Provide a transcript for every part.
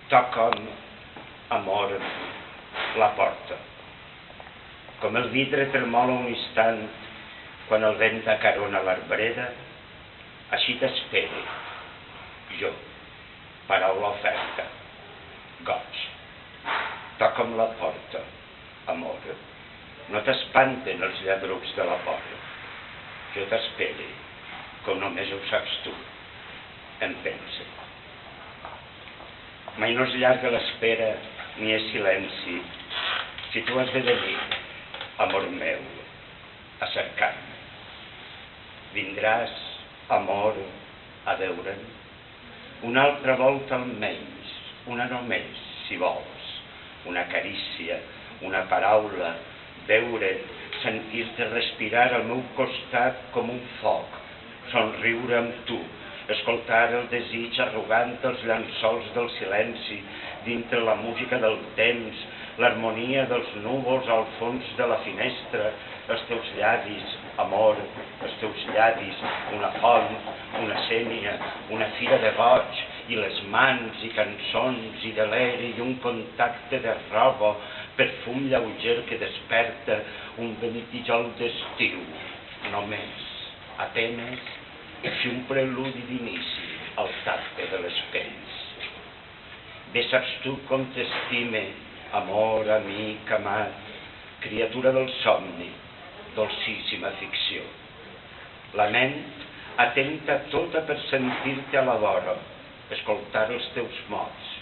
Toca'm, amor, la porta. Com el vidre tremola un instant quan el vent acarona l'arbreda, així t'espere, jo, paraula oferta, goig. Toca'm la porta, amor, no t'espanten els lladrucs de la porta. Jo t'espere, com només ho saps tu, em pense. Mai no es llarga l'espera ni és silenci, si tu has de venir, amor meu, a cercar-me. Vindràs, amor, a veure'm, una altra volta almenys, una només, si vols, una carícia, una paraula, veure, sentir-te respirar al meu costat com un foc, somriure amb tu, escoltar el desig arrogant dels llençols del silenci, dintre la música del temps, l'harmonia dels núvols al fons de la finestra, els teus llavis, amor, els teus llavis, una font, una sénia, una fira de goig, i les mans i cançons i deleri i un contacte de roba, perfum lleuger que desperta un ventijol d'estiu, només, a penes, si un preludi d'inici al tacte de les pells. Bé saps tu com t'estime, amor, amic, amat, criatura del somni, dolcíssima ficció. La ment atenta tota per sentir-te a la vora, escoltar els teus mots,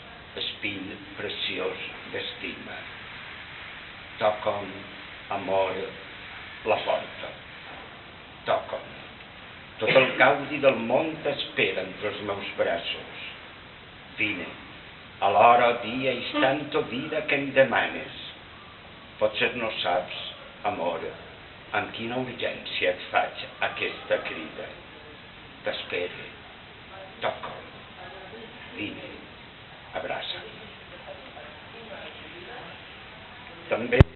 espill preciós d'estima. Toca'm, amor, la porta. Toca'm. Tot el gaudi del món t'espera entre els meus braços. Vine, a l'hora, dia, instant o vida que em demanes. Potser no saps, amor, amb quina urgència et faig aquesta crida. T'espere, toca'm, vine, abraça'm. També